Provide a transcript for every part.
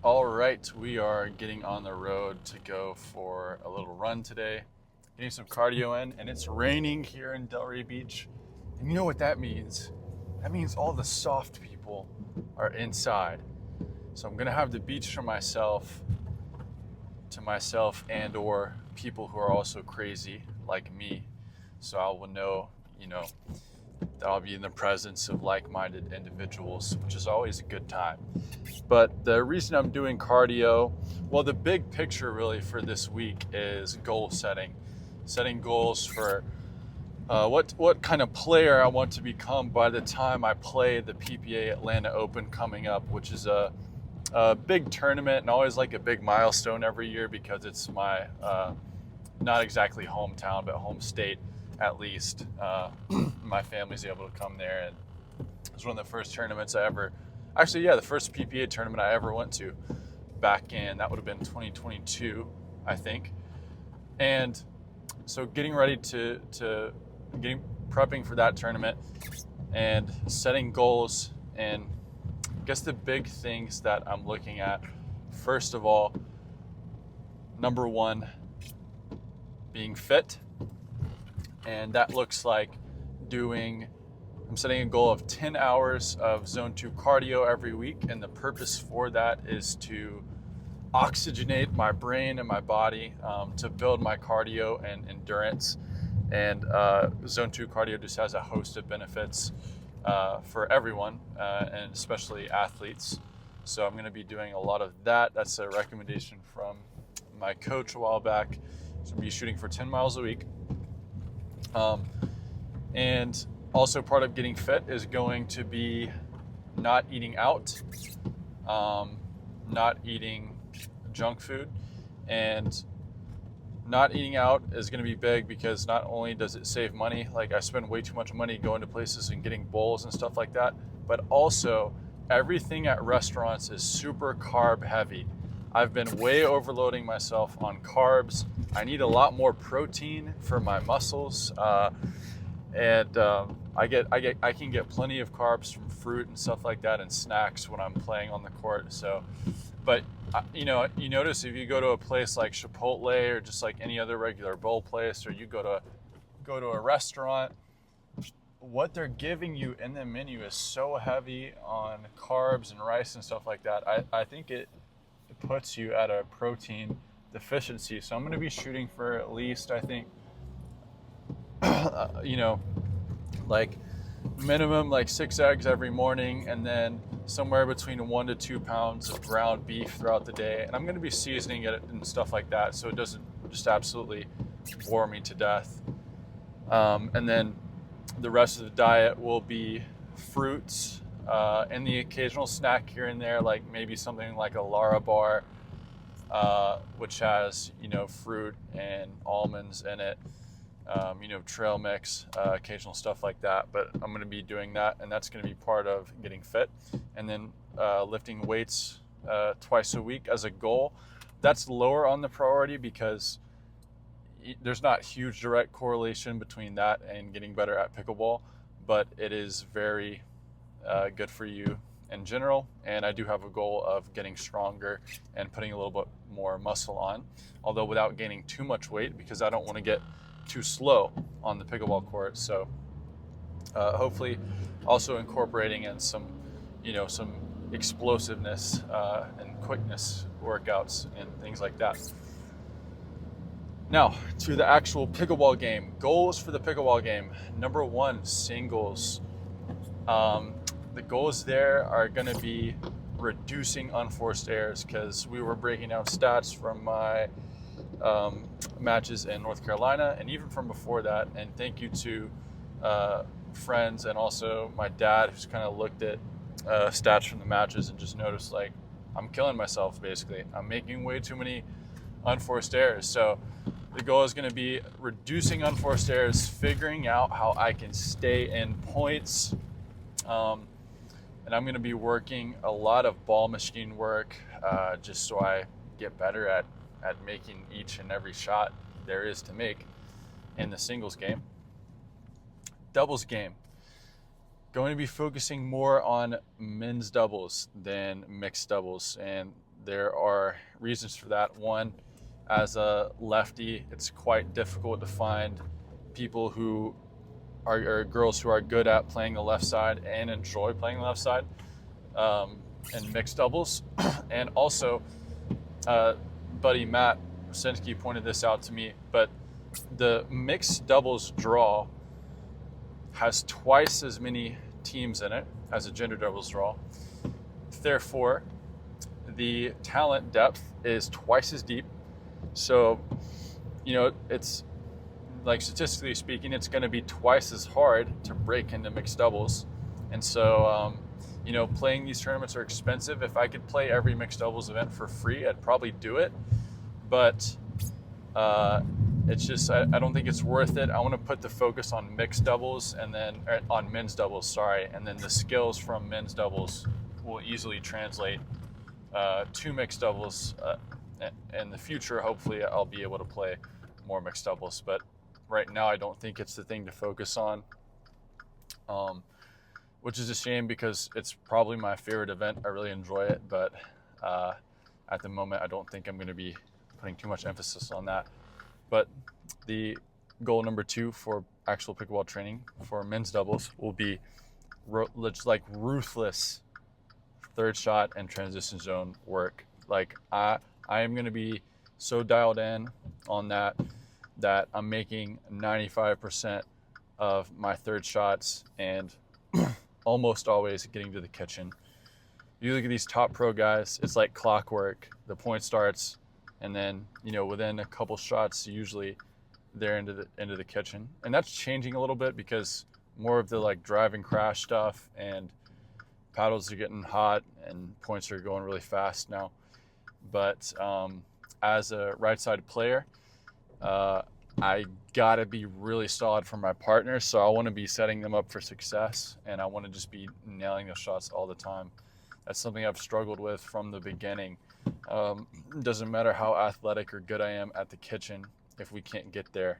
All right, we are getting on the road to go for a little run today, getting some cardio in, and it's raining here in Delray Beach. And you know what that means? That means all the soft people are inside. So I'm gonna have the beach to myself and or people who are also crazy like me. So I will know, that I'll be in the presence of like-minded individuals, which is always a good time. But the reason I'm doing cardio, well, the big picture really for this week is goal setting goals for what kind of player I want to become by the time I play the PPA Atlanta Open coming up, which is a big tournament and always like a big milestone every year because it's my not exactly hometown, but home state at least. My family's able to come there, and it was one of the first tournaments the first PPA tournament I ever went to that would have been 2022, I think. And so getting ready prepping for that tournament and setting goals, and I guess the big things that I'm looking at, first of all, number one, being fit. And that looks like I'm setting a goal of 10 hours of zone 2 cardio every week. And the purpose for that is to oxygenate my brain and my body, to build my cardio and endurance. And zone 2 cardio just has a host of benefits for everyone, and especially athletes. So I'm going to be doing a lot of that. That's a recommendation from my coach a while back. So I'm going to be shooting for 10 miles a week. And also part of getting fit is going to be not eating out, not eating junk food. And not eating out is going to be big because not only does it save money, like I spend way too much money going to places and getting bowls and stuff like that, but also everything at restaurants is super carb heavy. I've been way overloading myself on carbs. I need a lot more protein for my muscles, and I can get plenty of carbs from fruit and stuff like that and snacks when I'm playing on the court. So, but you notice if you go to a place like Chipotle or just like any other regular bowl place, or you go to a restaurant, what they're giving you in the menu is so heavy on carbs and rice and stuff like that. I think it puts you at a protein deficiency. So I'm going to be shooting for at least, I think, like minimum like 6 eggs every morning, and then somewhere between 1 to 2 pounds of ground beef throughout the day. And I'm going to be seasoning it and stuff like that, so it doesn't just absolutely bore me to death. And then the rest of the diet will be fruits, and the occasional snack here and there, like maybe something like a Lara bar, which has, fruit and almonds in it, trail mix, occasional stuff like that. But I'm going to be doing that, and that's going to be part of getting fit. And then lifting weights twice a week as a goal. That's lower on the priority because there's not huge direct correlation between that and getting better at pickleball, but it is very good for you in general. And I do have a goal of getting stronger and putting a little bit more muscle on, although without gaining too much weight, because I don't want to get too slow on the pickleball court. So hopefully also incorporating in some explosiveness and quickness workouts and things like that. Now, to the actual pickleball game. Goals for the pickleball game. Number one, singles. The goals there are going to be reducing unforced errors, because we were breaking down stats from my matches in North Carolina and even from before that. And thank you to friends and also my dad, who's kind of looked at stats from the matches and just noticed, like, I'm killing myself basically. I'm making way too many unforced errors. So the goal is going to be reducing unforced errors, figuring out how I can stay in points. And I'm going to be working a lot of ball machine work, just so I get better at making each and every shot there is to make in the singles game. Doubles game. Going to be focusing more on men's doubles than mixed doubles. And there are reasons for that. One, as a lefty, it's quite difficult to find people who are, or girls who are good at playing the left side and enjoy playing the left side in mixed doubles. And also, buddy Matt Rosinski pointed this out to me, but the mixed doubles draw has twice as many teams in it as a gender doubles draw. Therefore, the talent depth is twice as deep. So, it's like, statistically speaking, it's going to be twice as hard to break into mixed doubles. And so, playing these tournaments are expensive. If I could play every mixed doubles event for free, I'd probably do it. But it's just, I don't think it's worth it. I want to put the focus on mixed doubles and then on men's doubles, sorry. And then the skills from men's doubles will easily translate to mixed doubles. In the future, hopefully I'll be able to play more mixed doubles. But right now, I don't think it's the thing to focus on, which is a shame because it's probably my favorite event. I really enjoy it, but at the moment, I don't think I'm going to be putting too much emphasis on that. But the goal number 2 for actual pickleball training for men's doubles will be ruthless third shot and transition zone work. Like, I am going to be so dialed in on that I'm making 95% of my third shots and almost always getting to the kitchen. You look at these top pro guys, it's like clockwork. The point starts, and then, within a couple shots, usually they're into the kitchen. And that's changing a little bit because more of the like drive and crash stuff and paddles are getting hot and points are going really fast now. But as a right side player, I gotta be really solid for my partner. So I want to be setting them up for success, and I want to just be nailing those shots all the time. That's something I've struggled with from the beginning. It doesn't matter how athletic or good I am at the kitchen if we can't get there.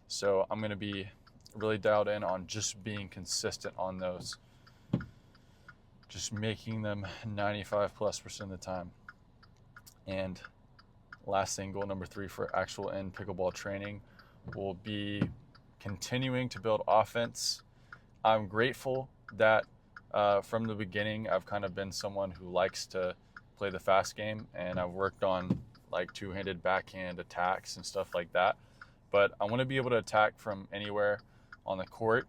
So I'm going to be really dialed in on just being consistent on those, just making them 95+% of the time. And last thing, goal number 3 for actual end pickleball training will be continuing to build offense. I'm grateful that from the beginning, I've kind of been someone who likes to play the fast game, and I've worked on like two-handed backhand attacks and stuff like that. But I want to be able to attack from anywhere on the court.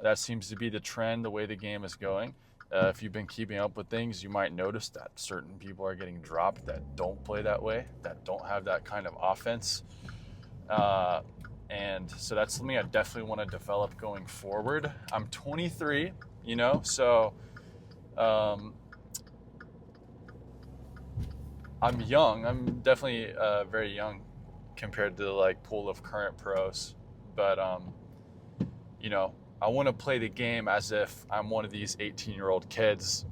That seems to be the trend, the way the game is going. If you've been keeping up with things, you might notice that certain people are getting dropped that don't play that way, that don't have that kind of offense. And so that's something I definitely want to develop going forward. I'm 23, so I'm young. I'm definitely very young compared to the like pool of current pros. But, I want to play the game as if I'm one of these 18-year-old kids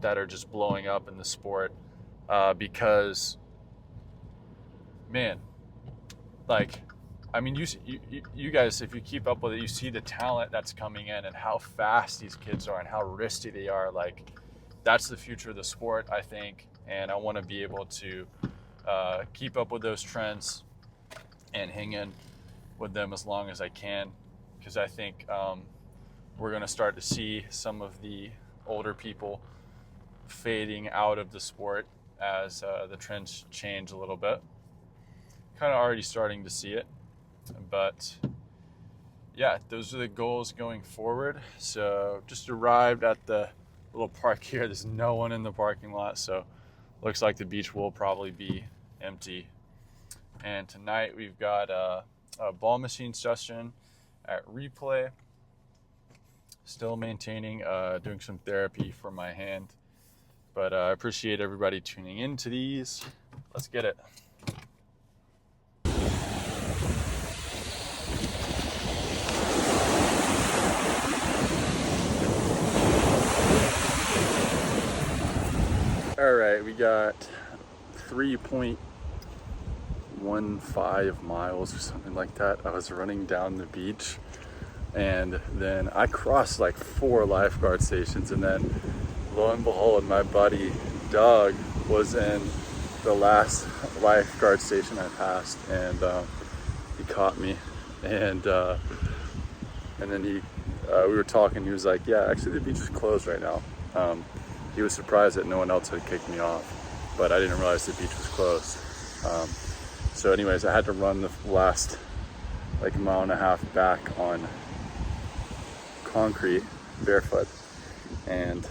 that are just blowing up in the sport, because, man, like, I mean, you guys, if you keep up with it, you see the talent that's coming in and how fast these kids are and how wristy they are. Like, that's the future of the sport, I think, and I want to be able to keep up with those trends and hang in with them as long as I can, because I think we're going to start to see some of the older people fading out of the sport as the trends change a little bit. Kind of already starting to see it, but yeah, those are the goals going forward. So just arrived at the little park here. There's no one in the parking lot, so looks like the beach will probably be empty. And tonight we've got a ball machine session at Replay. Still maintaining, doing some therapy for my hand. But I appreciate everybody tuning into these. Let's get it. All right, we got 3.15 miles or something like that. I was running down the beach, and then I crossed like 4 lifeguard stations, and then lo and behold, my buddy Doug was in the last lifeguard station I passed, and he caught me, and then we were talking. He was like, "Yeah, actually the beach is closed right now." He was surprised that no one else had kicked me off, but I didn't realize the beach was closed. So anyways, I had to run the last like mile and a half back on concrete barefoot, and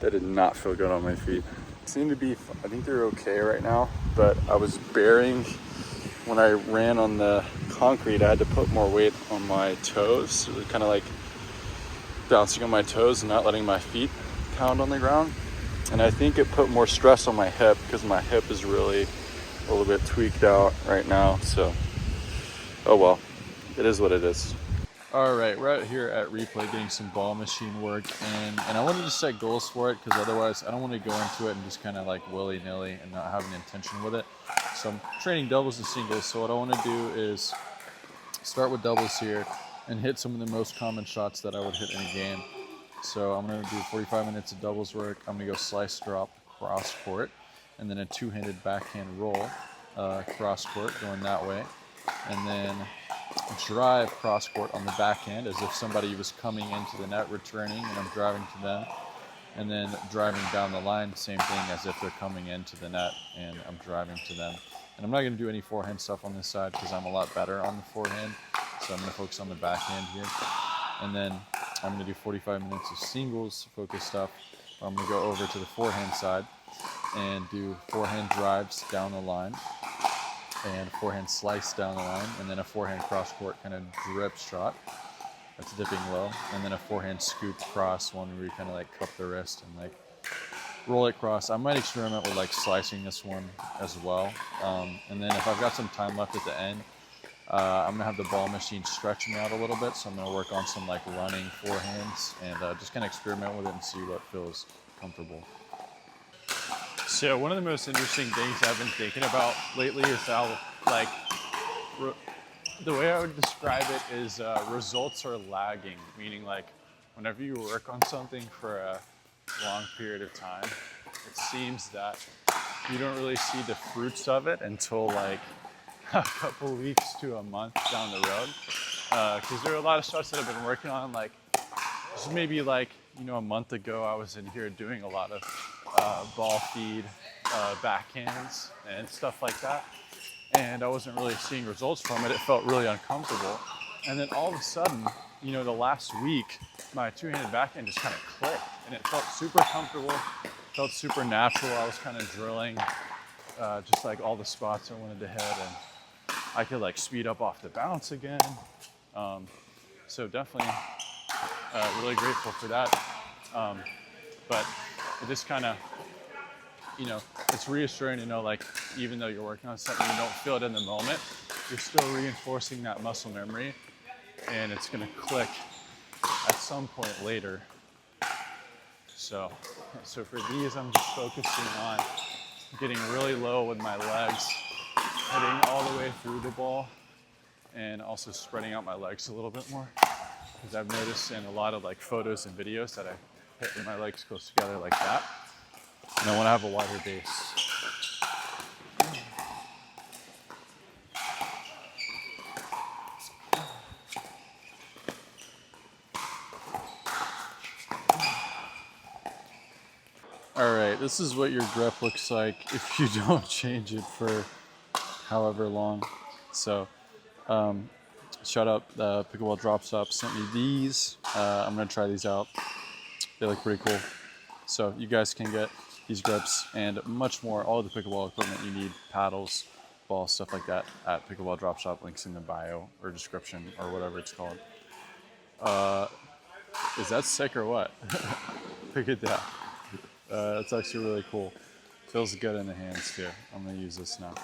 that did not feel good on my feet. Seem to be, I think they're okay right now, but I was bearing when I ran on the concrete. I had to put more weight on my toes, so kind of like bouncing on my toes and not letting my feet pound on the ground. And I think it put more stress on my hip because my hip is really a little bit tweaked out right now. So, oh well, it is what it is. All right, we're out here at Replay getting some ball machine work, and I wanted to set goals for it because otherwise I don't want to go into it and just kind of like willy-nilly and not have an intention with it. So I'm training doubles and singles. So what I want to do is start with doubles here and hit some of the most common shots that I would hit in a game. So I'm going to do 45 minutes of doubles work. I'm going to go slice drop cross court, and then a two-handed backhand roll cross court going that way, and then drive cross court on the backhand as if somebody was coming into the net returning and I'm driving to them, and then driving down the line, same thing as if they're coming into the net and I'm driving to them. And I'm not going to do any forehand stuff on this side because I'm a lot better on the forehand, so I'm going to focus on the backhand here. And then I'm going to do 45 minutes of singles focus stuff where I'm going to go over to the forehand side and do forehand drives down the line and forehand slice down the line, and then a forehand cross court kind of drip shot that's dipping low, and then a forehand scoop cross one where you kind of like cup the wrist and like roll it across. I might experiment with like slicing this one as well, and then if I've got some time left at the end, I'm gonna have the ball machine stretch me out a little bit, so I'm gonna work on some like running forehands and just kind of experiment with it and see what feels comfortable. So one of the most interesting things I've been thinking about lately is how, like, the way I would describe it is results are lagging, meaning like whenever you work on something for a long period of time, it seems that you don't really see the fruits of it until like a couple weeks to a month down the road. Because there are a lot of shots that I've been working on, like just maybe like, you know, a month ago I was in here doing a lot of ball feed, backhands and stuff like that, and I wasn't really seeing results from it. It felt really uncomfortable, and then all of a sudden, you know, the last week my two-handed backhand just kind of clicked and it felt super comfortable, felt super natural. I was kind of drilling just like all the spots I wanted to hit, and I could like speed up off the bounce again. So definitely really grateful for that, but it just kind of, you know, it's reassuring to know, like, even though you're working on something, you don't feel it in the moment, you're still reinforcing that muscle memory, and it's going to click at some point later. So for these, I'm just focusing on getting really low with my legs, hitting all the way through the ball, and also spreading out my legs a little bit more, because I've noticed in a lot of like photos and videos that I hit with my legs close together like that, and I want to have a wider base. All right, this is what your grip looks like if you don't change it for however long. So shout out Pickleball Drop Stop sent me these. I'm gonna try these out. They look pretty cool. So you guys can get these grips and much more, all of the pickleball equipment you need, paddles, balls, stuff like that, at Pickleball Drop Shop. Links in the bio or description or whatever it's called. Is that sick or what? Look at that. That's actually really cool. Feels good in the hands too. I'm gonna use this now.